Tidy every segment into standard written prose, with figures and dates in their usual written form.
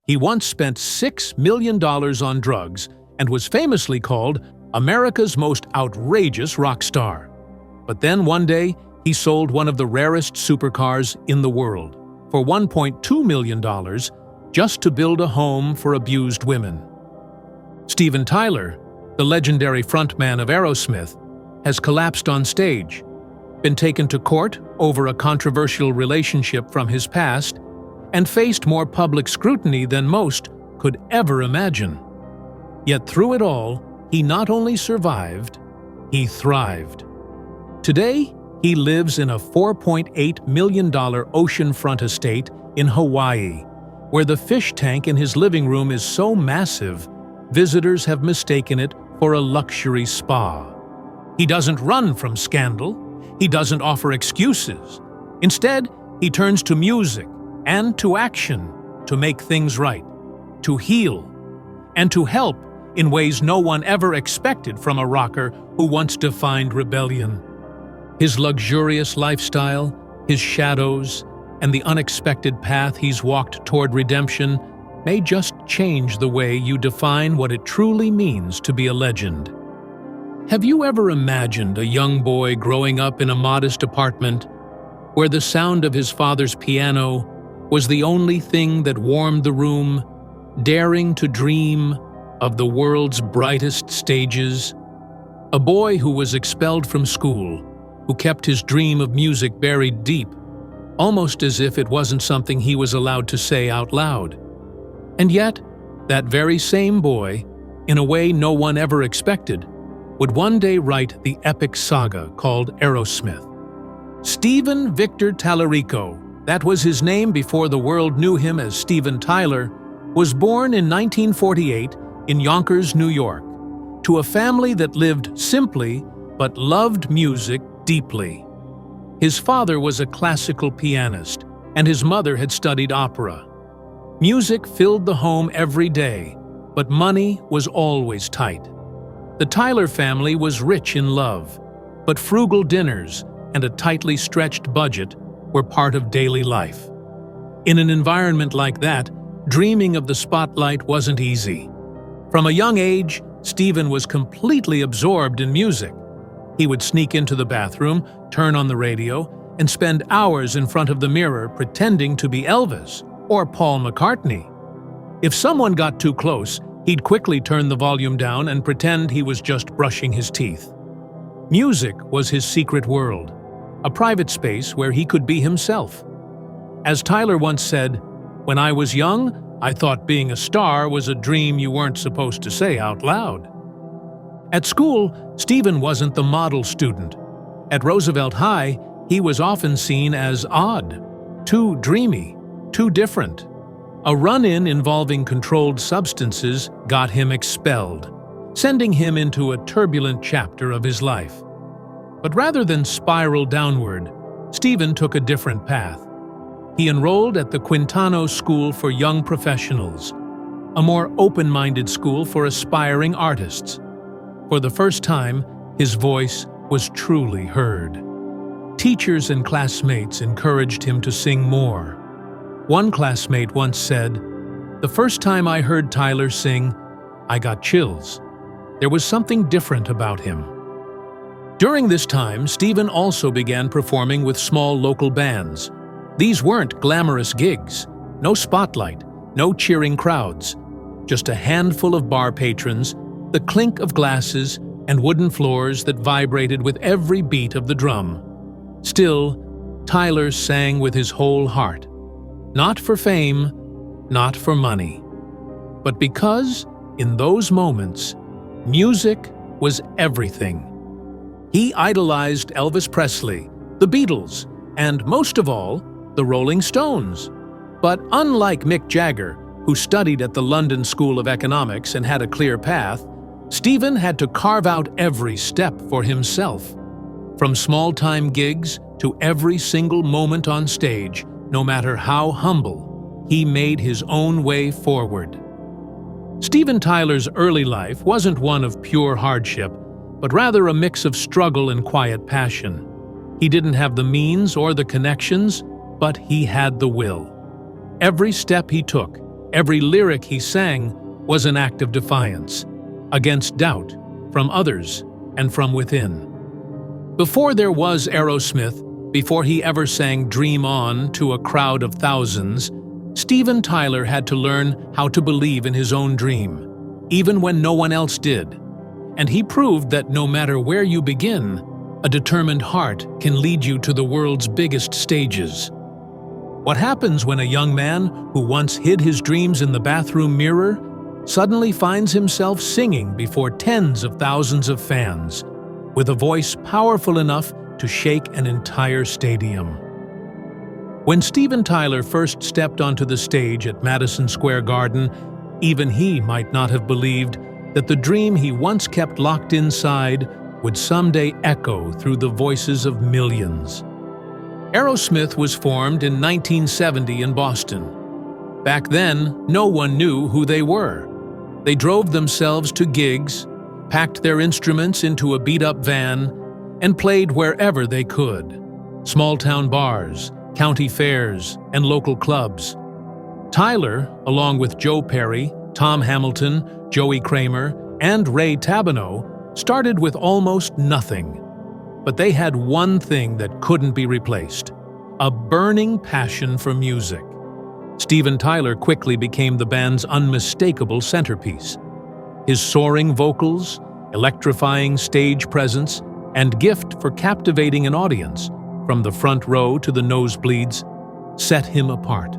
He once spent $6 million on drugs and was famously called America's most outrageous rock star. But then one day, he sold one of the rarest supercars in the world for $1.2 million just to build a home for abused women. Steven Tyler, the legendary frontman of Aerosmith, has collapsed on stage, been taken to court over a controversial relationship from his past, and faced more public scrutiny than most could ever imagine. Yet through it all, he not only survived, he thrived. Today, he lives in a $4.8 million oceanfront estate in Hawaii, where the fish tank in his living room is so massive, visitors have mistaken it for a luxury spa. He doesn't run from scandal. He doesn't offer excuses. Instead, he turns to music and to action to make things right, to heal, and to help in ways no one ever expected from a rocker who once defined rebellion. His luxurious lifestyle, his shadows, and the unexpected path he's walked toward redemption may just change the way you define what it truly means to be a legend. Have you ever imagined a young boy growing up in a modest apartment where the sound of his father's piano was the only thing that warmed the room, daring to dream of the world's brightest stages? A boy who was expelled from school, who kept his dream of music buried deep, almost as if it wasn't something he was allowed to say out loud. And yet, that very same boy, in a way no one ever expected, would one day write the epic saga called Aerosmith. Steven Victor Tallarico, that was his name before the world knew him as Steven Tyler, was born in 1948 in Yonkers, New York, to a family that lived simply but loved music deeply. His father was a classical pianist, and his mother had studied opera. Music filled the home every day, but money was always tight. The Tyler family was rich in love, but frugal dinners and a tightly stretched budget were part of daily life. In an environment like that, dreaming of the spotlight wasn't easy. From a young age, Steven was completely absorbed in music. He would sneak into the bathroom, turn on the radio, and spend hours in front of the mirror pretending to be Elvis or Paul McCartney. If someone got too close, he'd quickly turn the volume down and pretend he was just brushing his teeth. Music was his secret world, a private space where he could be himself. As Tyler once said, "When I was young, I thought being a star was a dream you weren't supposed to say out loud." At school, Steven wasn't the model student. At Roosevelt High, he was often seen as odd, too dreamy, too different. A run-in involving controlled substances got him expelled, sending him into a turbulent chapter of his life. But rather than spiral downward, Steven took a different path. He enrolled at the Quintano School for Young Professionals, a more open-minded school for aspiring artists. For the first time, his voice was truly heard. Teachers and classmates encouraged him to sing more. One classmate once said, "The first time I heard Tyler sing, I got chills. There was something different about him." During this time, Steven also began performing with small local bands. These weren't glamorous gigs, no spotlight, no cheering crowds, just a handful of bar patrons, the clink of glasses, and wooden floors that vibrated with every beat of the drum. Still, Tyler sang with his whole heart. Not for fame, not for money, but because, in those moments, music was everything. He idolized Elvis Presley, the Beatles, and most of all, the Rolling Stones. But unlike Mick Jagger, who studied at the London School of Economics and had a clear path, Steven had to carve out every step for himself. From small-time gigs to every single moment on stage, no matter how humble, he made his own way forward. Steven Tyler's early life wasn't one of pure hardship, but rather a mix of struggle and quiet passion. He didn't have the means or the connections, but he had the will. Every step he took, Every lyric he sang was an act of defiance, against doubt, from others and from within. Before there was Aerosmith, before he ever sang Dream On to a crowd of thousands, Steven Tyler had to learn how to believe in his own dream, even when no one else did. And he proved that no matter where you begin, a determined heart can lead you to the world's biggest stages. What happens when a young man who once hid his dreams in the bathroom mirror suddenly finds himself singing before tens of thousands of fans, with a voice powerful enough to shake an entire stadium? When Steven Tyler first stepped onto the stage at Madison Square Garden, even he might not have believed that the dream he once kept locked inside would someday echo through the voices of millions. Aerosmith was formed in 1970 in Boston. Back then, no one knew who they were. They drove themselves to gigs, packed their instruments into a beat-up van, and played wherever they could. Small-town bars, county fairs, and local clubs. Tyler, along with Joe Perry, Tom Hamilton, Joey Kramer, and Ray Tabino, started with almost nothing. But they had one thing that couldn't be replaced: a burning passion for music. Steven Tyler quickly became the band's unmistakable centerpiece. His soaring vocals, electrifying stage presence, and gift for captivating an audience, from the front row to the nosebleeds, set him apart.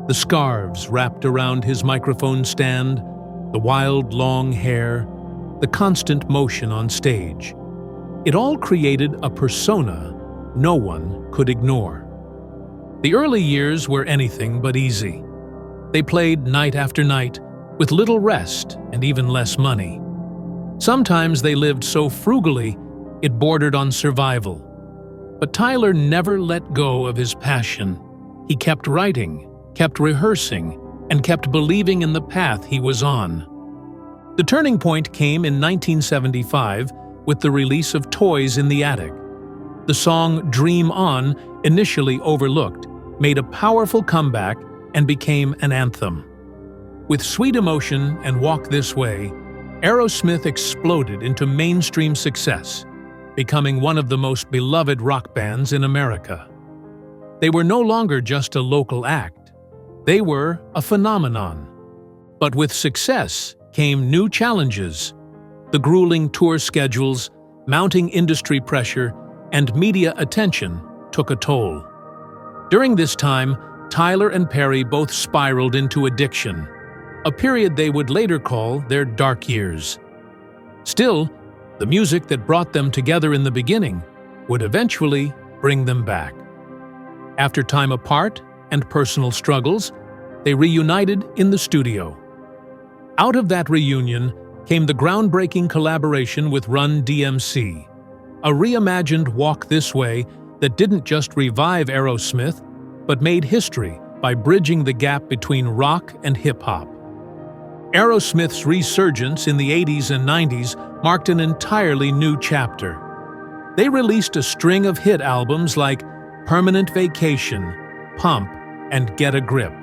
The scarves wrapped around his microphone stand, the wild long hair, the constant motion on stage. It all created a persona no one could ignore. The early years were anything but easy. They played night after night, with little rest and even less money. Sometimes they lived so frugally it bordered on survival. But Tyler never let go of his passion. He kept writing, kept rehearsing, and kept believing in the path he was on. The turning point came in 1975 with the release of Toys in the Attic. The song Dream On, initially overlooked, made a powerful comeback and became an anthem. With Sweet Emotion and Walk This Way, Aerosmith exploded into mainstream success, becoming one of the most beloved rock bands in America. They were no longer just a local act. They were a phenomenon. But with success came new challenges. The grueling tour schedules, mounting industry pressure, and media attention took a toll. During this time, Tyler and Perry both spiraled into addiction, a period they would later call their dark years. Still, the music that brought them together in the beginning would eventually bring them back. After time apart and personal struggles, they reunited in the studio. Out of that reunion came the groundbreaking collaboration with Run DMC, a reimagined Walk This Way that didn't just revive Aerosmith, but made history by bridging the gap between rock and hip-hop. Aerosmith's resurgence in the 80s and 90s marked an entirely new chapter. They released a string of hit albums like Permanent Vacation, Pump, and Get a Grip.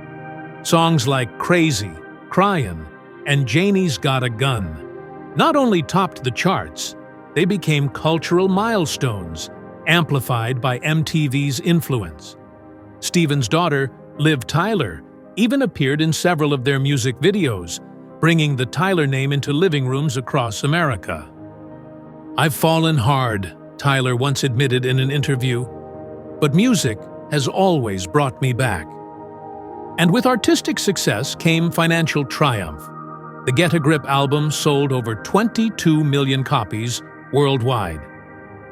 Songs like Crazy, Cryin', and Janie's Got a Gun not only topped the charts, they became cultural milestones, amplified by MTV's influence. Steven's daughter, Liv Tyler, even appeared in several of their music videos, bringing the Tyler name into living rooms across America. "I've fallen hard," Tyler once admitted in an interview, "but music has always brought me back." And with artistic success came financial triumph. The Get a Grip album sold over 22 million copies worldwide.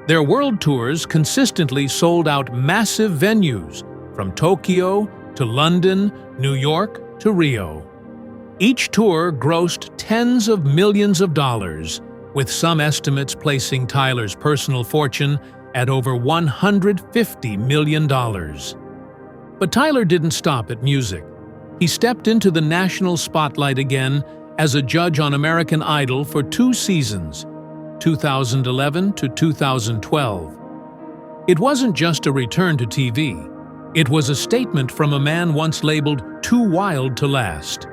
Their world tours consistently sold out massive venues, from Tokyo to London, New York to Rio. Each tour grossed tens of millions of dollars, with some estimates placing Tyler's personal fortune at over $150 million. But Tyler didn't stop at music. He stepped into the national spotlight again as a judge on American Idol for 2 seasons, 2011 to 2012. It wasn't just a return to TV. It was a statement from a man once labeled too wild to last.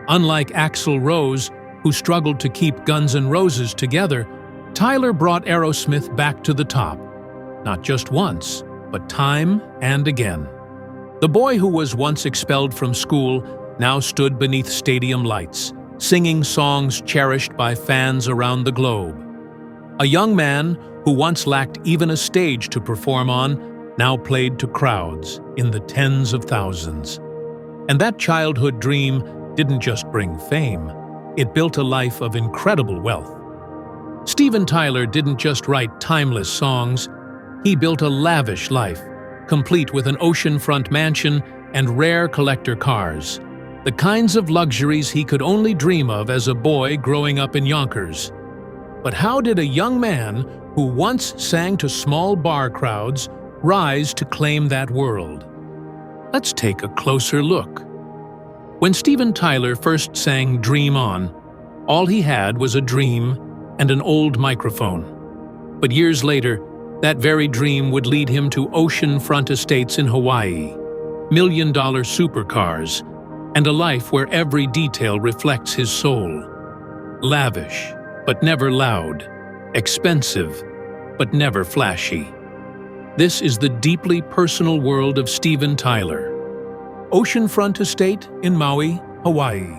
Unlike Axl Rose, who struggled to keep Guns N' Roses together, Tyler brought Aerosmith back to the top. Not just once, but time and again. The boy who was once expelled from school now stood beneath stadium lights, singing songs cherished by fans around the globe. A young man who once lacked even a stage to perform on now played to crowds in the tens of thousands. And that childhood dream didn't just bring fame, it built a life of incredible wealth. Steven Tyler didn't just write timeless songs, he built a lavish life, complete with an oceanfront mansion and rare collector cars, the kinds of luxuries he could only dream of as a boy growing up in Yonkers. But how did a young man who once sang to small bar crowds rise to claim that world? Let's take a closer look. When Steven Tyler first sang Dream On, all he had was a dream and an old microphone. But years later, that very dream would lead him to oceanfront estates in Hawaii, million-dollar supercars, and a life where every detail reflects his soul. Lavish, but never loud. Expensive, but never flashy. This is the deeply personal world of Steven Tyler. Oceanfront estate in Maui, Hawaii.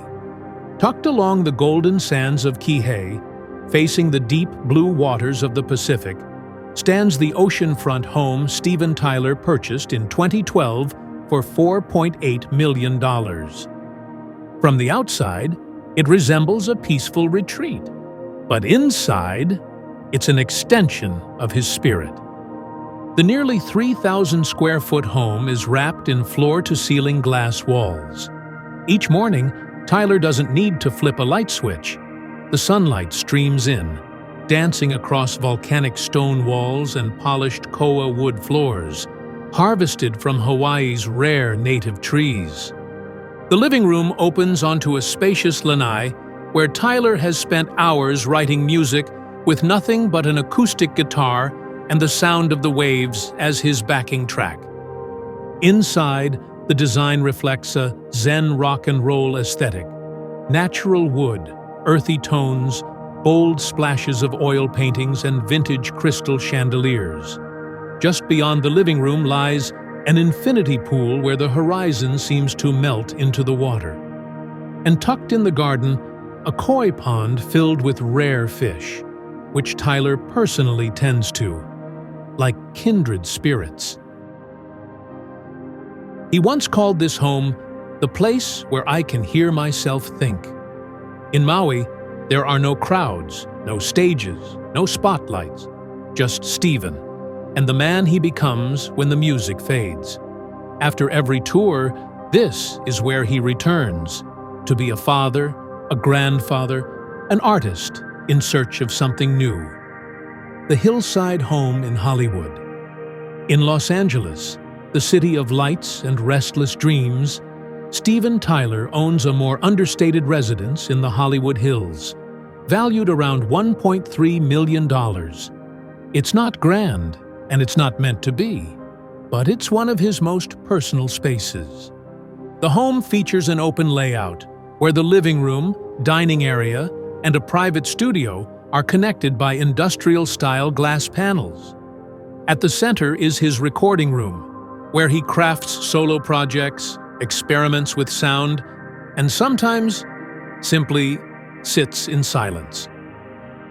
Tucked along the golden sands of Kihei, facing the deep blue waters of the Pacific, stands the oceanfront home Steven Tyler purchased in 2012 for $4.8 million. From the outside, it resembles a peaceful retreat, but inside, it's an extension of his spirit. The nearly 3,000 square foot home is wrapped in floor-to-ceiling glass walls. Each morning, Tyler doesn't need to flip a light switch. The sunlight streams in, dancing across volcanic stone walls and polished koa wood floors, harvested from Hawaii's rare native trees. The living room opens onto a spacious lanai where Tyler has spent hours writing music with nothing but an acoustic guitar and the sound of the waves as his backing track. Inside, the design reflects a Zen rock and roll aesthetic. Natural wood, earthy tones, bold splashes of oil paintings and vintage crystal chandeliers. Just beyond the living room lies an infinity pool where the horizon seems to melt into the water. And tucked in the garden, a koi pond filled with rare fish, which Tyler personally tends to, like kindred spirits. He once called this home the place where I can hear myself think. In Maui, there are no crowds, no stages, no spotlights, just Steven, and the man he becomes when the music fades. After every tour, this is where he returns, to be a father, a grandfather, an artist in search of something new. The hillside home in Hollywood. In Los Angeles, the city of lights and restless dreams, Steven Tyler owns a more understated residence in the Hollywood Hills, valued around $1.3 million. It's not grand, and it's not meant to be, but it's one of his most personal spaces. The home features an open layout, where the living room, dining area, and a private studio are connected by industrial-style glass panels. At the center is his recording room, where he crafts solo projects, experiments with sound, and sometimes simply sits in silence.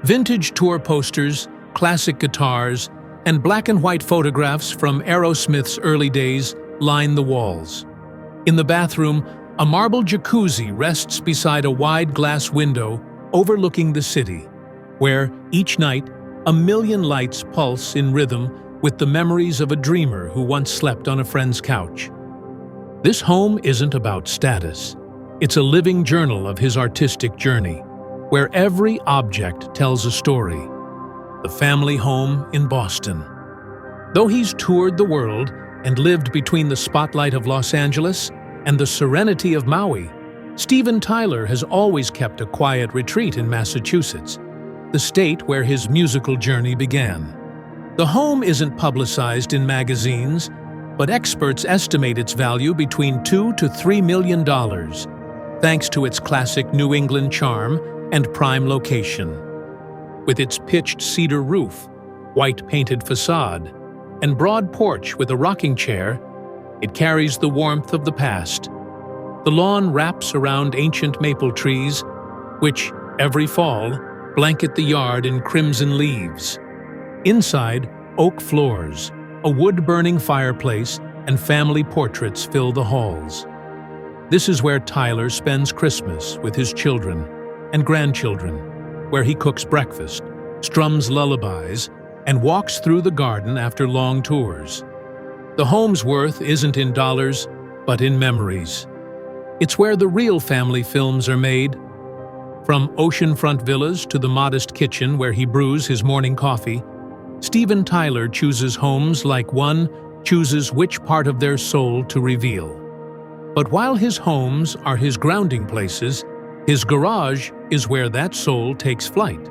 Vintage tour posters, classic guitars, and black and white photographs from Aerosmith's early days line the walls. In the bathroom, a marble jacuzzi rests beside a wide glass window overlooking the city, where, each night, a million lights pulse in rhythm with the memories of a dreamer who once slept on a friend's couch. This home isn't about status. It's a living journal of his artistic journey, where every object tells a story. The family home in Boston. Though he's toured the world and lived between the spotlight of Los Angeles and the serenity of Maui, Steven Tyler has always kept a quiet retreat in Massachusetts, the state where his musical journey began. The home isn't publicized in magazines, but experts estimate its value between $2 to $3 million, thanks to its classic New England charm and prime location. With its pitched cedar roof, white painted facade, and broad porch with a rocking chair, it carries the warmth of the past. The lawn wraps around ancient maple trees, which, every fall, blanket the yard in crimson leaves. Inside, oak floors, a wood-burning fireplace, and family portraits fill the halls. This is where Tyler spends Christmas with his children and grandchildren, where he cooks breakfast, strums lullabies, and walks through the garden after long tours. The home's worth isn't in dollars, but in memories. It's where the real family films are made. From oceanfront villas to the modest kitchen where he brews his morning coffee, Steven Tyler chooses homes like one chooses which part of their soul to reveal. But while his homes are his grounding places, his garage is where that soul takes flight,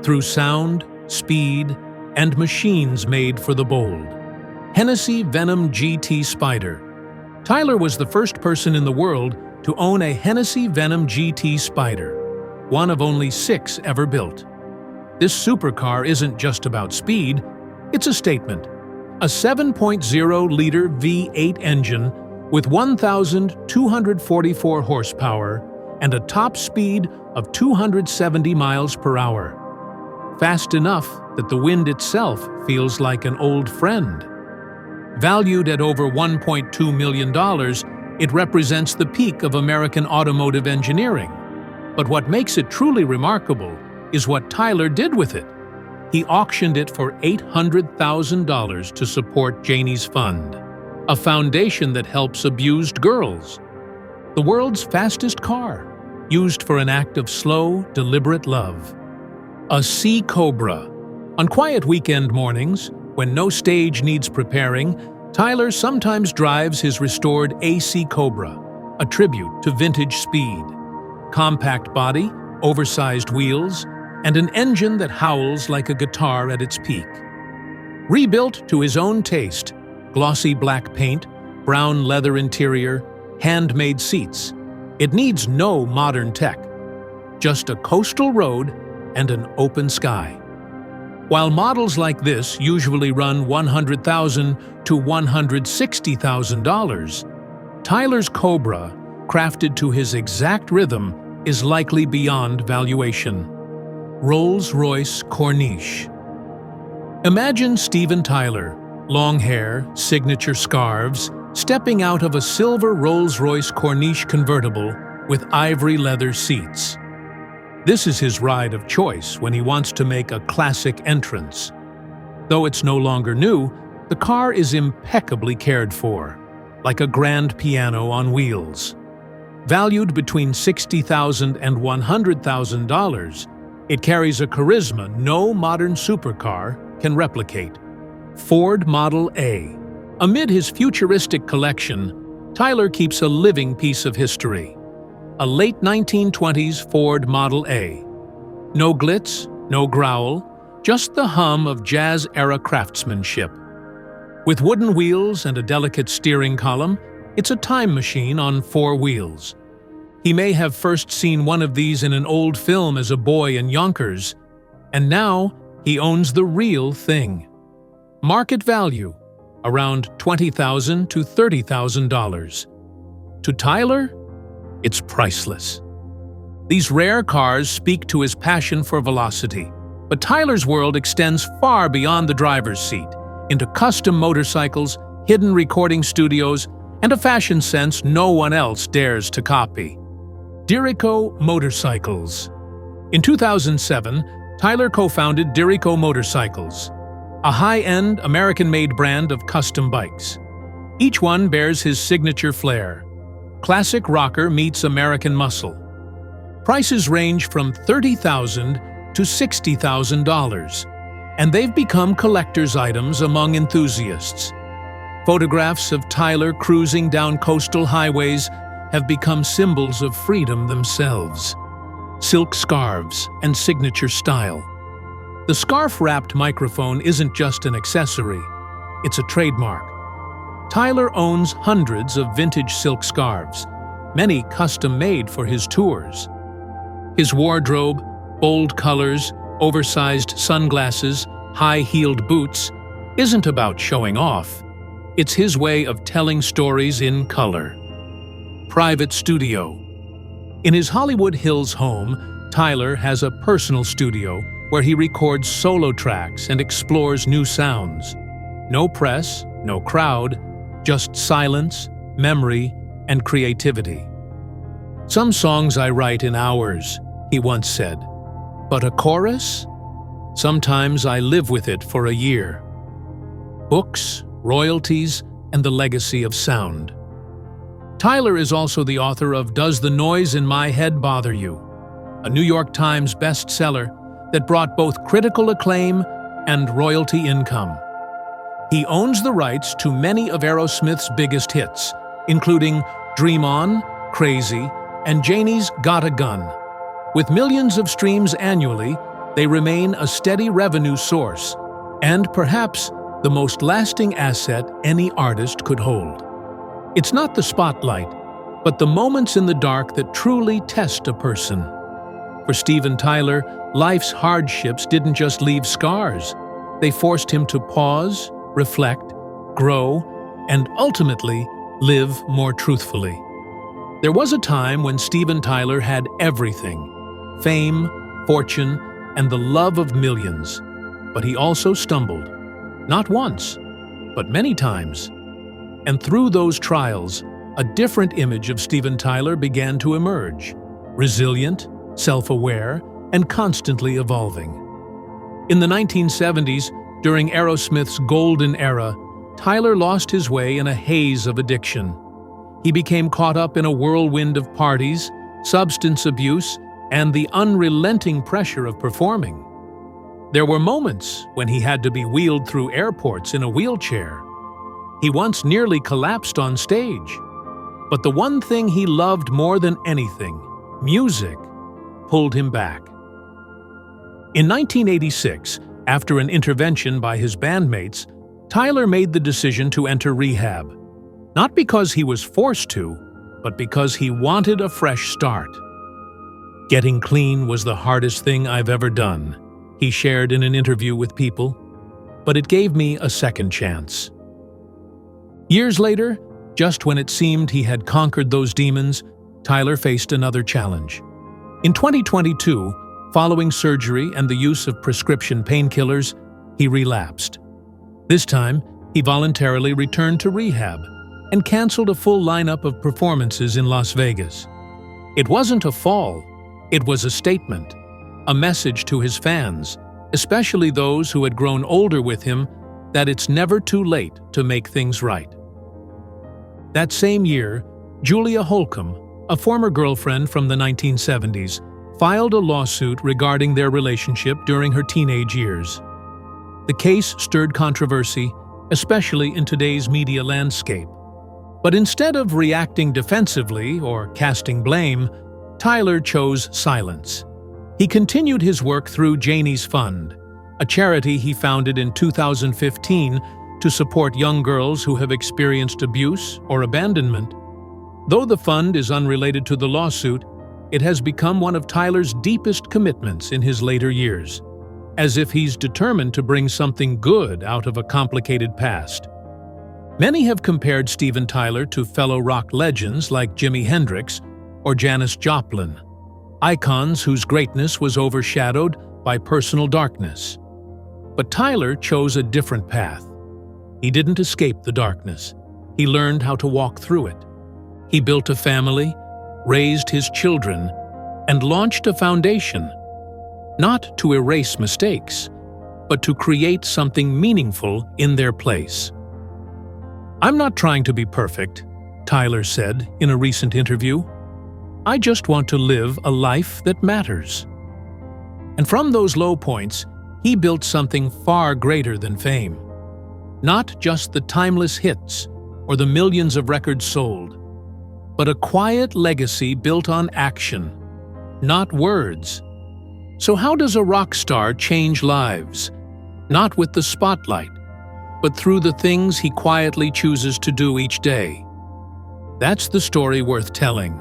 through sound, speed, and machines made for the bold. Hennessy Venom GT Spyder. Tyler was the first person in the world to own a Hennessy Venom GT Spyder, one of only 6 ever built. This supercar isn't just about speed, it's a statement. A 7.0-liter V8 engine with 1,244 horsepower and a top speed of 270 miles per hour. Fast enough that the wind itself feels like an old friend. Valued at over $1.2 million, it represents the peak of American automotive engineering. But what makes it truly remarkable is what Tyler did with it. He auctioned it for $800,000 to support Janie's Fund, a foundation that helps abused girls. The world's fastest car, used for an act of slow, deliberate love. A Sea Cobra. On quiet weekend mornings, when no stage needs preparing, Tyler sometimes drives his restored AC Cobra, a tribute to vintage speed. Compact body, oversized wheels, and an engine that howls like a guitar at its peak. Rebuilt to his own taste, glossy black paint, brown leather interior, handmade seats, it needs no modern tech, just a coastal road and an open sky. While models like this usually run $100,000 to $160,000, Tyler's Cobra, crafted to his exact rhythm, is likely beyond valuation. Rolls-Royce Corniche. Imagine Steven Tyler, long hair, signature scarves, stepping out of a silver Rolls-Royce Corniche convertible with ivory leather seats. This is his ride of choice when he wants to make a classic entrance. Though it's no longer new, the car is impeccably cared for, like a grand piano on wheels. Valued between $60,000 and $100,000, it carries a charisma no modern supercar can replicate. Ford Model A. Amid his futuristic collection, Tyler keeps a living piece of history. A late 1920s Ford Model A. No glitz, no growl, just the hum of jazz-era craftsmanship. With wooden wheels and a delicate steering column, it's a time machine on 4 wheels. He may have first seen one of these in an old film as a boy in Yonkers, and now he owns the real thing. Market value, around $20,000 to $30,000. To Tyler, it's priceless. These rare cars speak to his passion for velocity, but Tyler's world extends far beyond the driver's seat, into custom motorcycles, hidden recording studios, and a fashion sense no one else dares to copy. Dirico Motorcycles. In 2007, Tyler co-founded Dirico Motorcycles, a high-end, American-made brand of custom bikes. Each one bears his signature flair. Classic rocker meets American muscle. Prices range from $30,000 to $60,000, and they've become collector's items among enthusiasts. Photographs of Tyler cruising down coastal highways have become symbols of freedom themselves. Silk scarves and signature style. The scarf-wrapped microphone isn't just an accessory, it's a trademark. Tyler owns hundreds of vintage silk scarves, many custom-made for his tours. His wardrobe, bold colors, oversized sunglasses, high-heeled boots, isn't about showing off. It's his way of telling stories in color. Private studio. In his Hollywood Hills home, Tyler has a personal studio where he records solo tracks and explores new sounds. No press, no crowd, just silence, memory, and creativity. "Some songs I write in hours," he once said. "But a chorus? Sometimes I live with it for a year." Books, royalties, and the legacy of sound. Tyler is also the author of Does the Noise in My Head Bother You?, a New York Times bestseller that brought both critical acclaim and royalty income. He owns the rights to many of Aerosmith's biggest hits, including Dream On, Crazy, and Janie's Got a Gun. With millions of streams annually, they remain a steady revenue source, and perhaps the most lasting asset any artist could hold. It's not the spotlight, but the moments in the dark that truly test a person. For Steven Tyler, life's hardships didn't just leave scars. They forced him to pause, reflect, grow, and ultimately live more truthfully. There was a time when Steven Tyler had everything: fame, fortune, and the love of millions. But he also stumbled, not once, but many times. And through those trials, a different image of Steven Tyler began to emerge: resilient, self-aware, and constantly evolving. In the 1970s, during Aerosmith's golden era, Tyler lost his way in a haze of addiction. He became caught up in a whirlwind of parties, substance abuse, and the unrelenting pressure of performing. There were moments when he had to be wheeled through airports in a wheelchair. He once nearly collapsed on stage. But the one thing he loved more than anything, music, pulled him back. In 1986, after an intervention by his bandmates, Tyler made the decision to enter rehab. Not because he was forced to, but because he wanted a fresh start. "Getting clean was the hardest thing I've ever done," he shared in an interview with People, "but it gave me a second chance." Years later, just when it seemed he had conquered those demons, Tyler faced another challenge. In 2022, following surgery and the use of prescription painkillers, he relapsed. This time, he voluntarily returned to rehab and canceled a full lineup of performances in Las Vegas. It wasn't a fall, it was a statement, a message to his fans, especially those who had grown older with him, that it's never too late to make things right. That same year, Julia Holcomb, a former girlfriend from the 1970s, filed a lawsuit regarding their relationship during her teenage years. The case stirred controversy, especially in today's media landscape. But instead of reacting defensively or casting blame, Tyler chose silence. He continued his work through Janie's Fund, a charity he founded in 2015 to support young girls who have experienced abuse or abandonment. Though the fund is unrelated to the lawsuit, it has become one of Tyler's deepest commitments in his later years, as if he's determined to bring something good out of a complicated past. Many have compared Steven Tyler to fellow rock legends like Jimi Hendrix or Janis Joplin, icons whose greatness was overshadowed by personal darkness. But Tyler chose a different path. He didn't escape the darkness. He learned how to walk through it. He built a family, raised his children, and launched a foundation, not to erase mistakes, but to create something meaningful in their place. "I'm not trying to be perfect," Tyler said in a recent interview. "I just want to live a life that matters." And from those low points, he built something far greater than fame. Not just the timeless hits or the millions of records sold, but a quiet legacy built on action, not words. So how does a rock star change lives? Not with the spotlight, but through the things he quietly chooses to do each day. That's the story worth telling.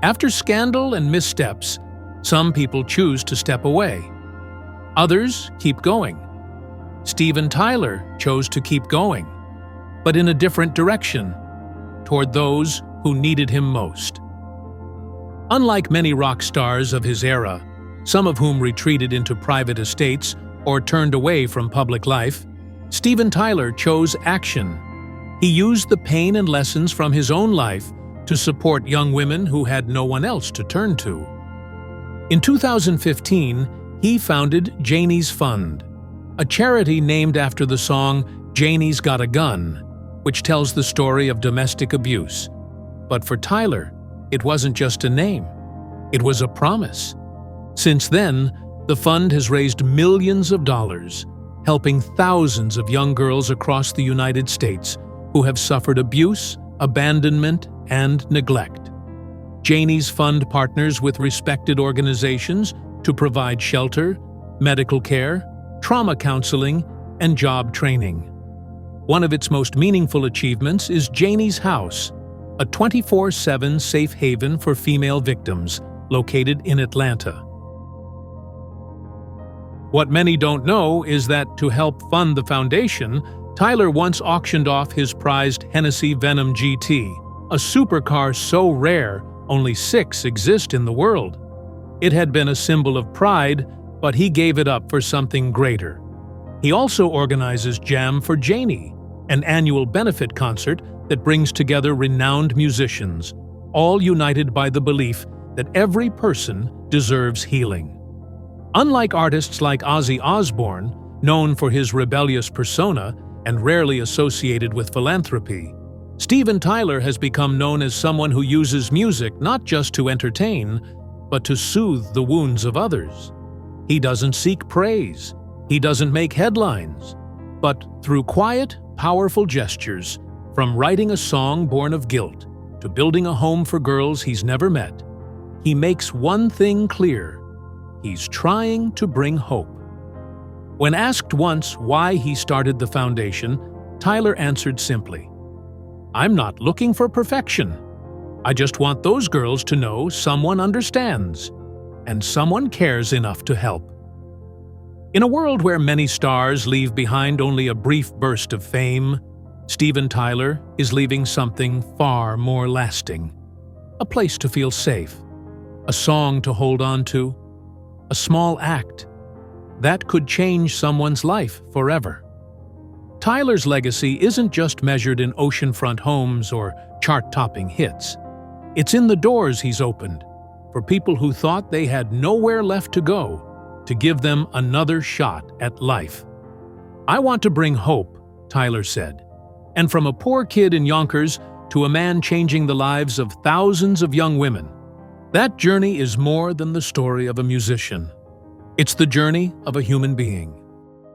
After scandal and missteps, some people choose to step away. Others keep going. Steven Tyler chose to keep going, but in a different direction, toward those who needed him most. Unlike many rock stars of his era, some of whom retreated into private estates or turned away from public life, Steven Tyler chose action. He used the pain and lessons from his own life to support young women who had no one else to turn to. In 2015, he founded Janie's Fund, a charity named after the song Janie's Got a Gun, which tells the story of domestic abuse. But for Tyler, it wasn't just a name, it was a promise. Since then, the fund has raised millions of dollars, helping thousands of young girls across the United States who have suffered abuse, abandonment, and neglect. Janie's Fund partners with respected organizations to provide shelter, medical care, trauma counseling, and job training. One of its most meaningful achievements is Janie's House, a 24/7 safe haven for female victims located in Atlanta. What many don't know is that to help fund the foundation, Tyler once auctioned off his prized Hennessy Venom GT, a supercar so rare only 6 exist in the world. It had been a symbol of pride, but he gave it up for something greater. He also organizes Jam for Janie, an annual benefit concert that brings together renowned musicians, all united by the belief that every person deserves healing. Unlike artists like Ozzy Osbourne, known for his rebellious persona and rarely associated with philanthropy, Steven Tyler has become known as someone who uses music not just to entertain, but to soothe the wounds of others. He doesn't seek praise, he doesn't make headlines, but through quiet, powerful gestures, from writing a song born of guilt to building a home for girls he's never met, he makes one thing clear: he's trying to bring hope. When asked once why he started the foundation, Tyler answered simply, "I'm not looking for perfection. I just want those girls to know someone understands, and someone cares enough to help." In a world where many stars leave behind only a brief burst of fame, Steven Tyler is leaving something far more lasting. A place to feel safe, a song to hold on to, a small act that could change someone's life forever. Tyler's legacy isn't just measured in oceanfront homes or chart-topping hits. It's in the doors he's opened for people who thought they had nowhere left to go, to give them another shot at life. "I want to bring hope," Tyler said. And from a poor kid in Yonkers to a man changing the lives of thousands of young women, that journey is more than the story of a musician. It's the journey of a human being.